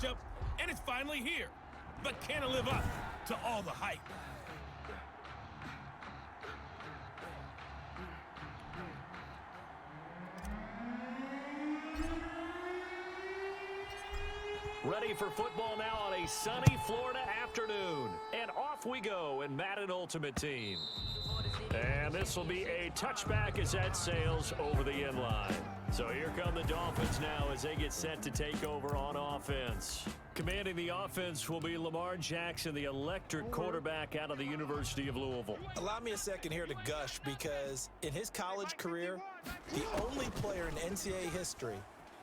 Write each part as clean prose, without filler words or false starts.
matchup, and it's finally here. But can it live up to all the hype? Ready for football now on a sunny Florida afternoon. And off we go in Madden Ultimate Team. And this will be a touchback as that sails over the end line. So here come the Dolphins now as they get set to take over on offense. Commanding the offense will be Lamar Jackson, the electric quarterback out of the University of Louisville. Allow me a second here to gush because in his college career, the only player in NCAA history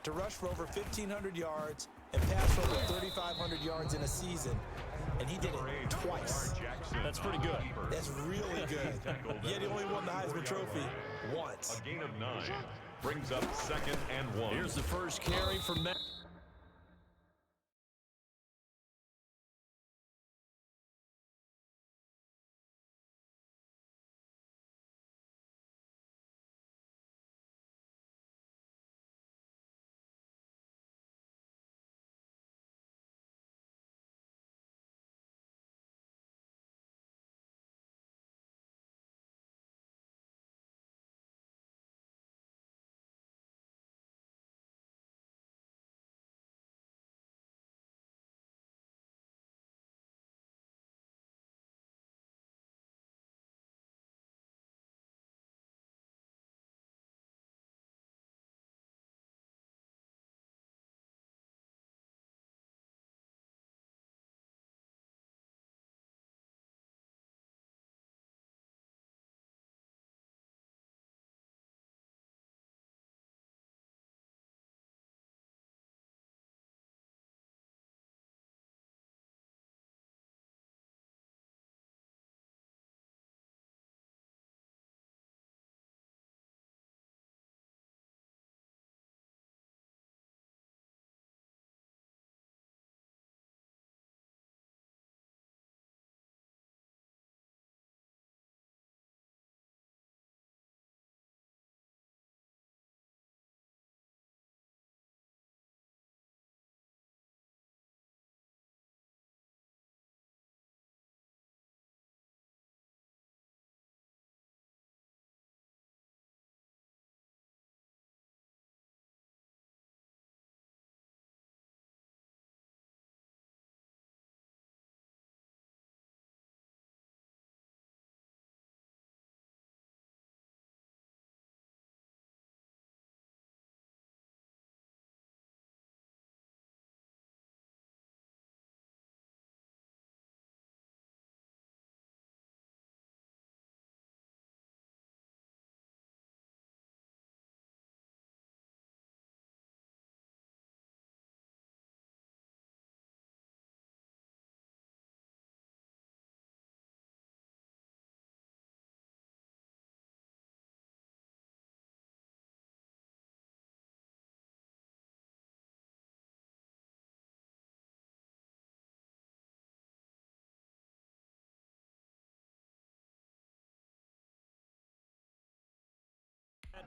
to rush for over 1,500 yards and pass for over 3,500 yards in a season, and he did it twice. That's pretty good. That's really good. Yet he only won the Heisman Trophy once. A gain of 9 brings up 2nd and 1. Here's the first carry from Matt.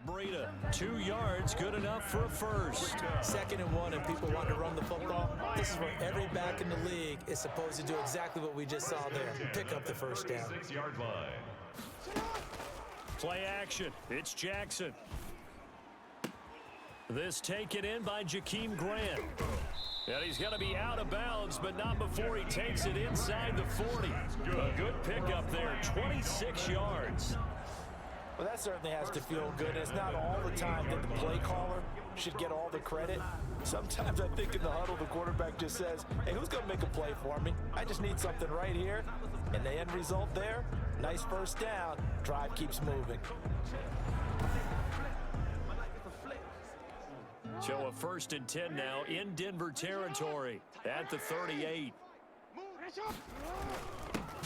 Breida, 2 yards, good enough for a first. 2nd and 1, and people want to run the football. This is where every back in the league is supposed to do exactly what we just saw there. Pick up the first down. 6-yard line. Play action. It's Jackson. This taken in by Jakeem Grant. And he's going to be out of bounds, but not before he takes it inside the 40. A good pickup there, 26 yards. Well, that certainly has to feel good. It's not all the time that the play caller should get all the credit. Sometimes I think in the huddle, the quarterback just says, hey, who's going to make a play for me? I just need something right here. And the end result there, nice first down. Drive keeps moving. So a 1st and 10 now in Denver territory at the 38.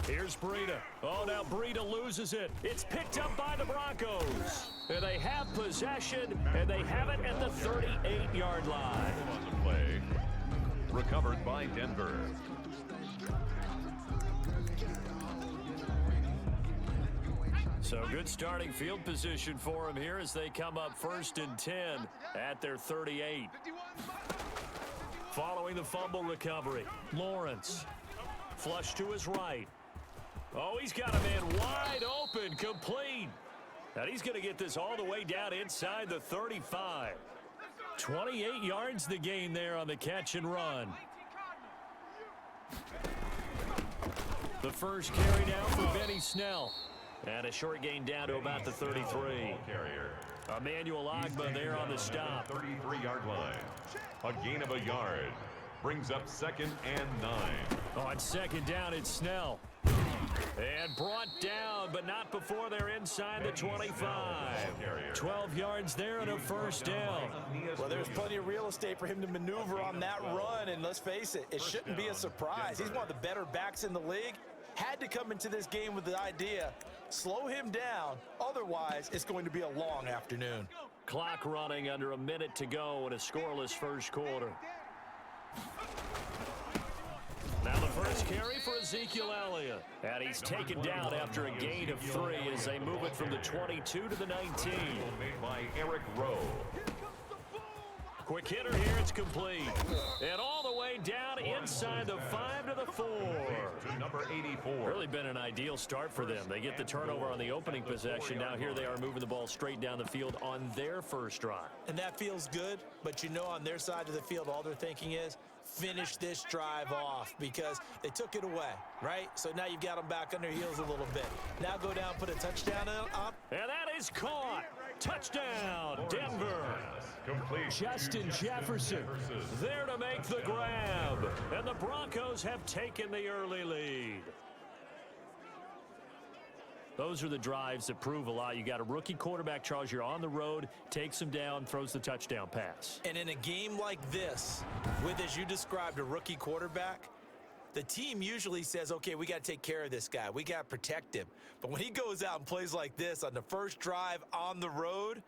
Here's Breida. Oh, now Breida loses it. It's picked up by the Broncos. And they have possession, and they have it at the 38-yard line. On the play. Recovered by Denver. So good starting field position for them here as they come up 1st and 10 at their 38. Following the fumble recovery, Lawrence. Flush to his right. Oh, he's got a man wide open, complete. And he's going to get this all the way down inside the 35. 28 yards the gain there on the catch and run. The first carry now for Benny Snell. And a short gain down to about the 33. Emmanuel Ogbah there on the stop. 33-yard line. A gain of a yard. Brings up 2nd and 9. On second down, it's Snell. And brought down, but not before they're inside the 25. 12 yards there and a first down. Well, there's plenty of real estate for him to maneuver on that run, and let's face it, it shouldn't be a surprise. He's one of the better backs in the league. Had to come into this game with the idea, slow him down, otherwise it's going to be a long afternoon. Clock running under a minute to go in a scoreless first quarter. Now the first carry for Ezekiel Elliott. And he's taken down after a gain of 3 as they move it from the 22 to the 19. Made by Eric Rowe. Quick hitter here, it's complete. And all the way down inside the 5 to the 4. To number 84. Really been an ideal start for them. They get the turnover on the opening possession. Now here they are moving the ball straight down the field on their first drive. And that feels good, but you know on their side of the field, all they're thinking is, finish this drive off because they took it away, right? So now you've got them back on their heels a little bit. Now go down, put a touchdown up. And that is caught. Touchdown, Denver. Complete. Justin Jefferson there to make the grab. And the Broncos have taken the early lead. Those are the drives that prove a lot. You got a rookie quarterback, Charles. You're on the road, takes him down, throws the touchdown pass. And in a game like this, with, as you described, a rookie quarterback, the team usually says, okay, we got to take care of this guy. We got to protect him. But when he goes out and plays like this on the first drive on the road,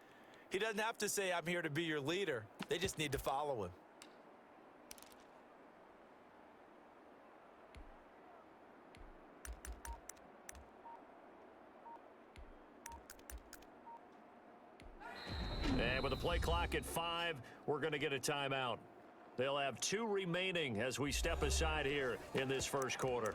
he doesn't have to say, I'm here to be your leader. They just need to follow him. And with the play clock at 5, we're going to get a timeout. They'll have 2 remaining as we step aside here in this first quarter.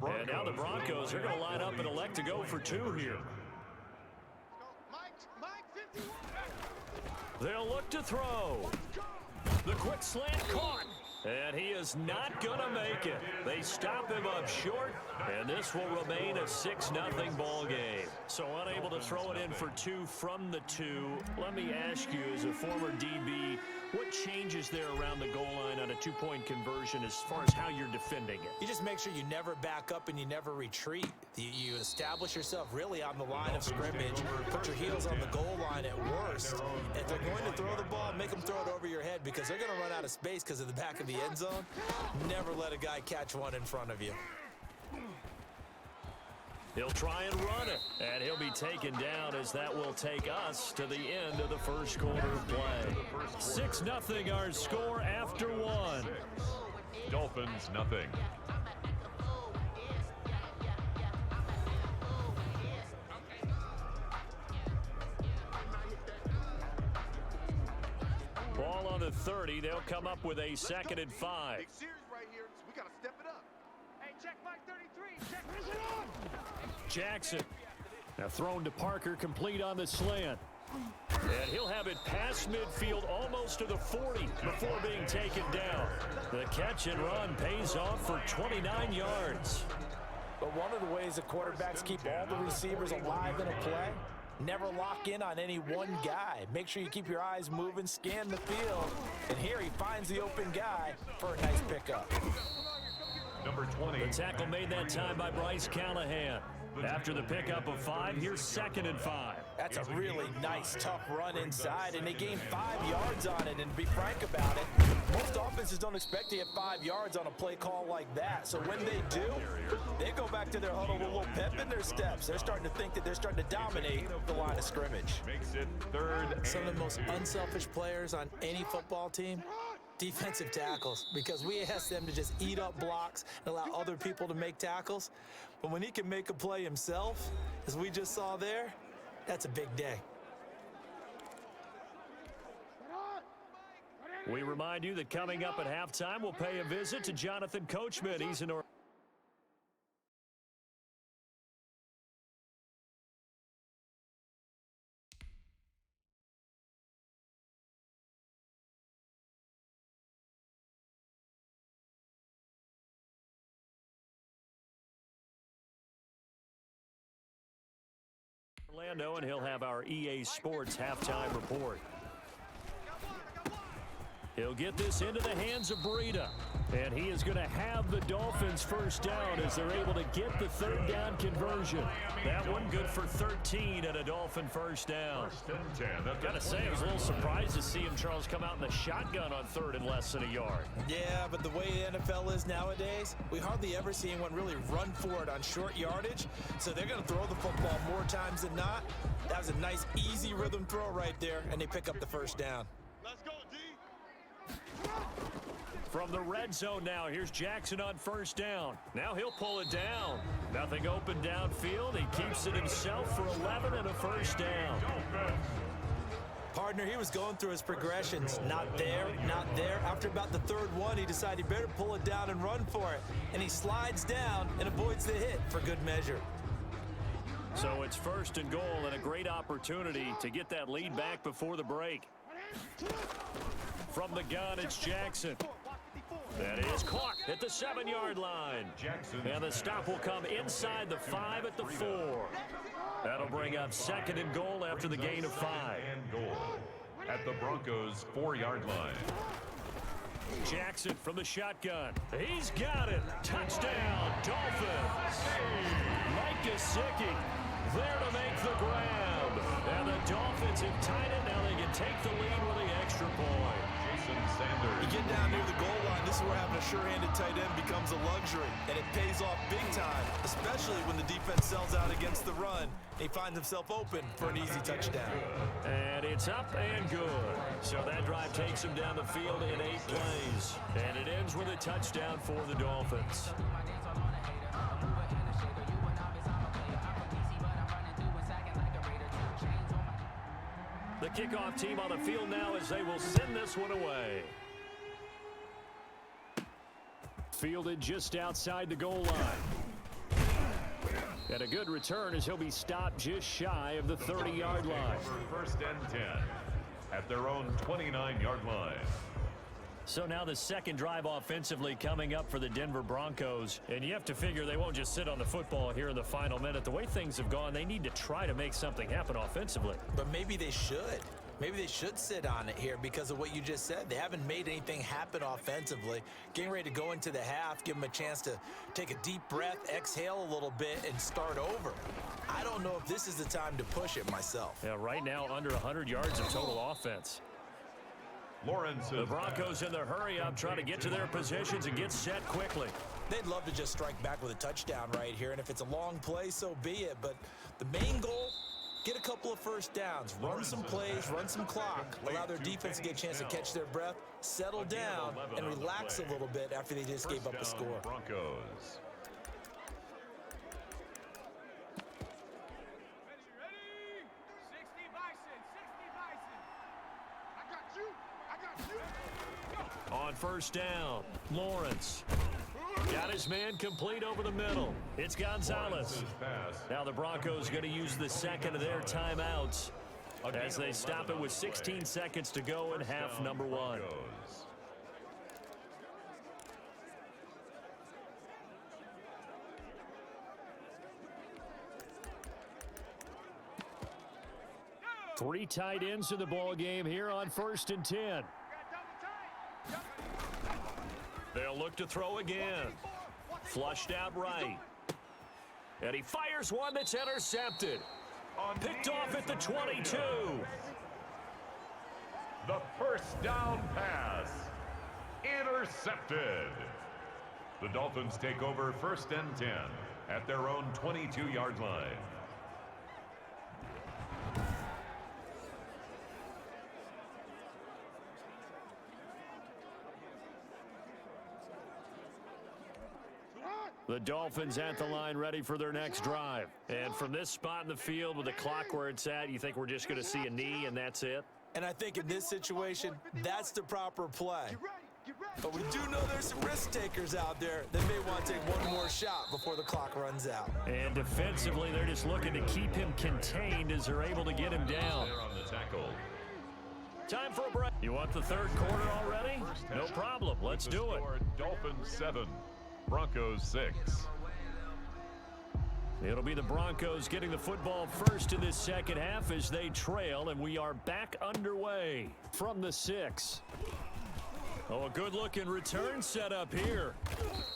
And now the Broncos are going to line up and elect to go for 2 here. They'll look to throw. The quick slant caught. And he is not going to make it. They stop him up short, and this will remain a 6-0 ball game. So unable to throw it in for 2 from the 2. Let me ask you, as a former DB, what changes there around the goal line on a 2-point conversion as far as how you're defending it? You just make sure you never back up and you never retreat. You establish yourself really on the line of scrimmage, put your heels on the goal line at worst. If they're going to throw the ball, make them throw it over your head because they're going to run out of space because of the back of the end zone. Never let a guy catch one in front of you. He'll try and run it, and he'll be taken down as that will take us to the end of the first quarter of play. 6-0 our score after 1. Dolphins, nothing. Ball on the 30. They'll come up with a 2nd and 5. Big series right here, so we got to step it up. Hey, check Mike 33. Check vision on. Jackson. Now thrown to Parker, complete on the slant. And he'll have it past midfield almost to the 40 before being taken down. The catch and run pays off for 29 yards. But one of the ways the quarterbacks keep all the receivers alive in a play, never lock in on any one guy. Make sure you keep your eyes moving, scan the field. And here he finds the open guy for a nice pickup. Number 20. The tackle made that time by Bryce Callahan. After the pickup of 5, here's 2nd and 5. That's a really nice, tough run inside, and they gained 5 yards on it. And to be frank about it, most offenses don't expect to get 5 yards on a play call like that. So when they do, they go back to their huddle with a little pep in their steps. They're starting to think that they're starting to dominate the line of scrimmage. Makes it 3rd. Some of the most unselfish players on any football team, defensive tackles, because we ask them to just eat up blocks and allow other people to make tackles. But when he can make a play himself, as we just saw there, that's a big day. We remind you that coming up at halftime, we'll pay a visit to Jonathan Coachman. He's in Orlando, and he'll have our EA Sports halftime report. He'll get this into the hands of Breida, and he is going to have the Dolphins first down as they're able to get the 3rd down conversion. That one good for 13 and a Dolphin first down. 1st and 10. Got to say, I was a little surprised to see him, Charles, come out in the shotgun on 3rd and less than a yard. Yeah, but the way the NFL is nowadays, we hardly ever see anyone really run for it on short yardage. So they're going to throw the football more times than not. That was a nice, easy rhythm throw right there, and they pick up the first down. Let's go, D. From the red zone now, here's Jackson on first down. Now he'll pull it down. Nothing open downfield. He keeps it himself for 11 and a first down. Partner, he was going through his progressions. Not there, not there. After about the 3rd one, he decided he better pull it down and run for it. And he slides down and avoids the hit for good measure. So it's 1st and goal and a great opportunity to get that lead back before the break. From the gun, it's Jackson. That is caught at the 7-yard line. And the stop will come inside the 5 at the 4. That'll bring up 2nd and goal after the gain of 5. And goal at the Broncos' 4-yard line. Jackson from the shotgun. He's got it. Touchdown, Dolphins. Mike Gesicki there to make the grab. And the Dolphins have tied it. Now they can take the lead with the extra point. You get down near the goal line, this is where having a sure-handed tight end becomes a luxury, and it pays off big time, especially when the defense sells out against the run. He finds himself open for an easy touchdown. And it's up and good. So that drive takes him down the field in 8 plays, and it ends with a touchdown for the Dolphins. The kickoff team on the field now as they will send this one away. Fielded just outside the goal line. And a good return as he'll be stopped just shy of the 30-yard line. 1st and 10 at their own 29-yard line. So now the 2nd drive offensively coming up for the Denver Broncos. And you have to figure they won't just sit on the football here in the final minute. The way things have gone, they need to try to make something happen offensively. But maybe they should. Maybe they should sit on it here because of what you just said. They haven't made anything happen offensively. Getting ready to go into the half, give them a chance to take a deep breath, exhale a little bit, and start over. I don't know if this is the time to push it myself. Yeah, right now under 100 yards of total offense. The Broncos in their hurry-up trying to get to their positions and get set quickly. They'd love to just strike back with a touchdown right here, and if it's a long play, so be it. But the main goal, get a couple of first downs, run some plays, run some clock, allow their defense to get a chance to catch their breath, settle down, and relax a little bit after they just gave up a score. Broncos. On first down, Lawrence. Got his man complete over the middle. It's Gonzalez. Now the Broncos going to use the 2nd of their timeouts as they stop it with 16 seconds to go in half number 1. Three tight ends in the ball game here on 1st and 10. They'll look to throw again. Flushed out right. And he fires here's one that's intercepted. Picked off at the 22. The first down pass. Intercepted. The Dolphins take over 1st and 10 at their own 22-yard line. The Dolphins at the line ready for their next drive. And from this spot in the field with the clock where it's at, you think we're just going to see a knee and that's it? And I think in this situation, that's the proper play. But we do know there's some risk takers out there that may want to take one more shot before the clock runs out. And defensively, they're just looking to keep him contained as they're able to get him down. There on the tackle. Time for a break. You want the third quarter already? No problem. Let's do it. Dolphins 7, Broncos 6. It'll be the Broncos getting the football first in this second half as they trail, and we are back underway from the 6. Oh, a good-looking return set up here.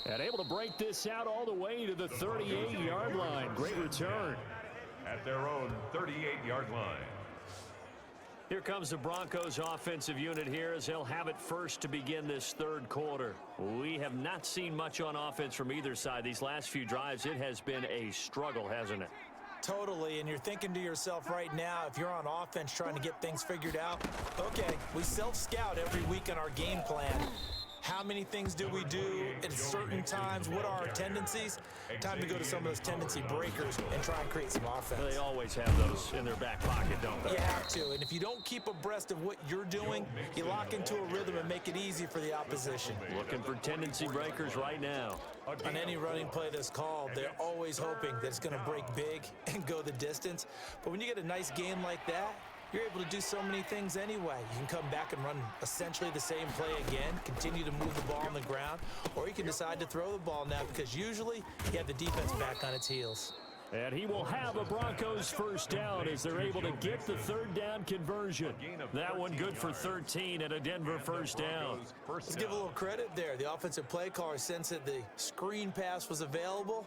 And able to break this out all the way to the 38-yard line. Great return. At their own 38-yard line. Here comes the Broncos offensive unit here as they'll have it first to begin this third quarter. We have not seen much on offense from either side. These last few drives, it has been a struggle, hasn't it? Totally, and you're thinking to yourself right now, if you're on offense trying to get things figured out, okay, we self-scout every week in our game plan. How many things do we do at certain times? What are our tendencies? Time to go to some of those tendency breakers and try and create some offense. They always have those in their back pocket, don't they? You have to, and if you don't keep abreast of what you're doing, you lock into a rhythm and make it easy for the opposition. Looking for tendency breakers right now. On any running play that's called, they're always hoping that it's going to break big and go the distance. But when you get a nice game like that, you're able to do so many things anyway. You can come back and run essentially the same play again, continue to move the ball on the ground, or you can decide to throw the ball now because usually you have the defense back on its heels. And he will have a Broncos first down as they're able to get the third down conversion. That one good for 13 and a Denver first down. Let's give a little credit there. The offensive play caller sensed that the screen pass was available.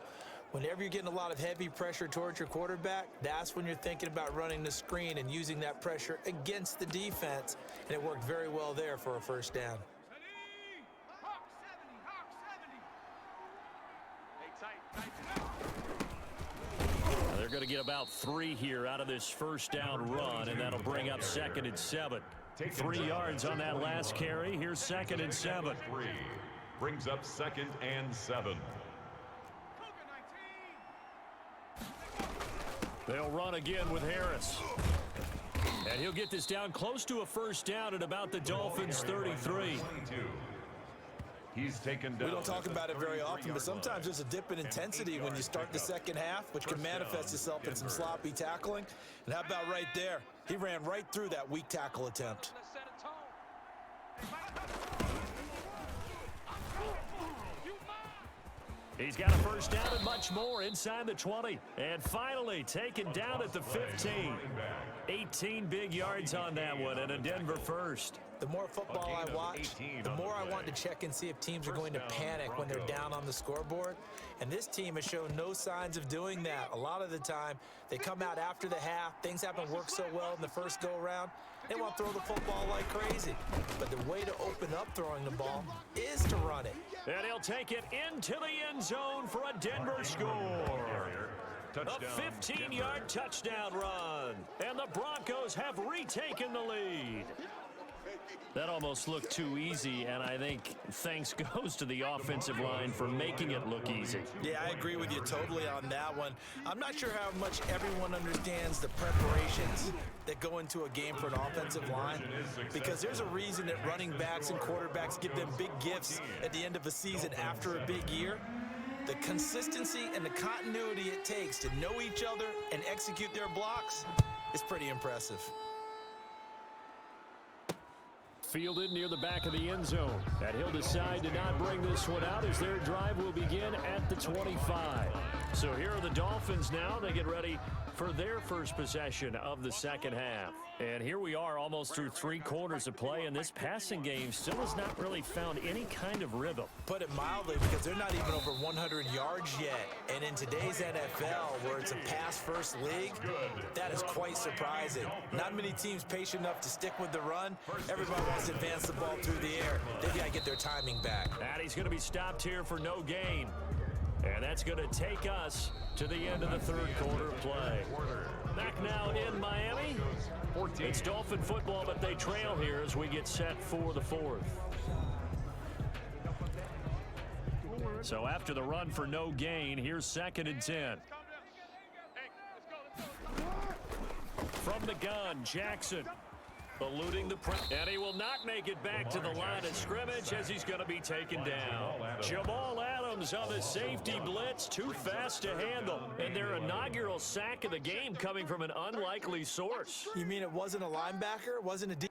Whenever you're getting a lot of heavy pressure towards your quarterback, that's when you're thinking about running the screen and using that pressure against the defense. And it worked very well there for a first down. They're going to get about 3 here out of this first down run, and that'll bring up 2nd and 7. 3 yards on that last carry. Here's 2nd and 7. 3 brings up 2nd and 7. They'll run again with Harris. And he'll get this down close to a first down at about the Dolphins' 33. He's taken down. We don't talk about it very often, but sometimes there's a dip in intensity when you start the second half, which can manifest itself in some sloppy tackling. And how about right there? He ran right through that weak tackle attempt. He's got a first down and much more inside the 20. And finally taken down at the 15. 18 big yards on that one and a Denver first. The more football I watch, the more I want to check and see if teams are going to panic when they're down on the scoreboard. And this team has shown no signs of doing that. A lot of the time, they come out after the half. Things haven't worked so well in the first go-around. They want to throw the football like crazy. But the way to open up throwing the ball is to run it. And he'll take it into the end zone for a Denver score. A 15-yard touchdown run. And the Broncos have retaken the lead. That almost looked too easy, and I think thanks goes to the offensive line for making it look easy. Yeah, I agree with you totally on that one. I'm not sure how much everyone understands the preparations that go into a game for an offensive line, because there's a reason that running backs and quarterbacks give them big gifts at the end of a season after a big year. The consistency and the continuity it takes to know each other and execute their blocks is pretty impressive. Fielded near the back of the end zone. And he'll decide to not bring this one out as their drive will begin at the 25. So here are the Dolphins now. They get ready for their first possession of the second half. And here we are almost through 3 quarters of play, and this passing game still has not really found any kind of rhythm. Put it mildly, because they're not even over 100 yards yet. And in today's NFL, where it's a pass-first league, that is quite surprising. Not many teams patient enough to stick with the run. Everybody wants to advance the ball through the air. They've got to get their timing back. And he's going to be stopped here for no gain. And that's going to take us to the end of the third quarter of play. Back now in Miami. It's Dolphin football, but they trail here as we get set for the fourth. So after the run for no gain, here's 2nd and 10. From the gun, Jackson. Eluding the press, and he will not make it back to the line of scrimmage as he's going to be taken down. Jamal Adams on the safety blitz, too fast to handle. And their inaugural sack of the game coming from an unlikely source. You mean it wasn't a linebacker? It wasn't a D?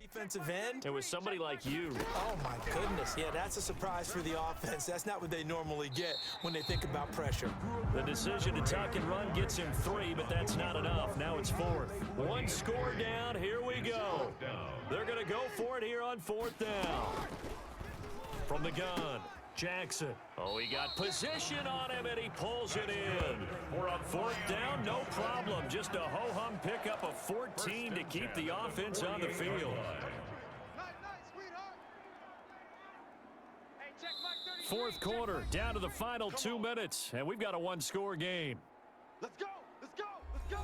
Defensive end. It was somebody like you. Oh, my goodness. Yeah, that's a surprise for the offense. That's not what they normally get when they think about pressure. The decision to tuck and run gets him 3, but that's not enough. Now it's 4th. 1 score down. Here we go. They're going to go for it here on 4th down. From the gun, Jackson. Oh, he got position on him, and he pulls it in. We're on 4th down, no problem. Just a ho-hum pickup of 14 to keep the offense on the field. Fourth quarter, down to the final 2 minutes, and we've got a 1-score game. Let's go! Let's go! Let's go!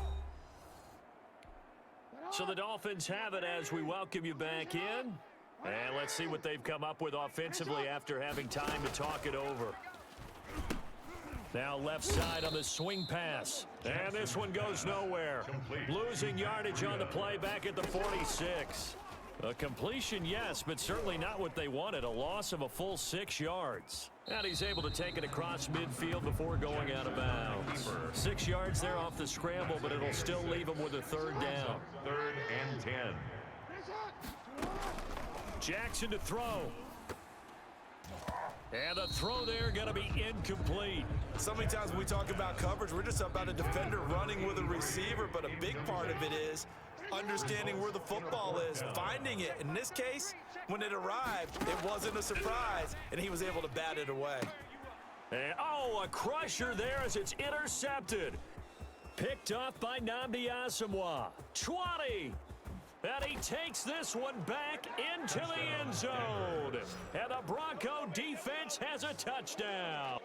So the Dolphins have it as we welcome you back in. And let's see what they've come up with offensively after having time to talk it over. Now left side on the swing pass. And this one goes nowhere. Losing yardage on the play back at the 46. A completion, yes, but certainly not what they wanted. A loss of a full 6 yards. And he's able to take it across midfield before going out of bounds. 6 yards there off the scramble, but it'll still leave him with a 3rd down. 3rd and 10. Jackson to throw. And the throw there going to be incomplete. So many times when we talk about coverage, we're just about a defender running with a receiver, but a big part of it is understanding where the football is, finding it. In this case, when it arrived, it wasn't a surprise, and he was able to bat it away. And, oh, a crusher there as it's intercepted. Picked off by Nnamdi Asomugha. 20. And he takes this one back into the end zone. And the Bronco defense has a touchdown.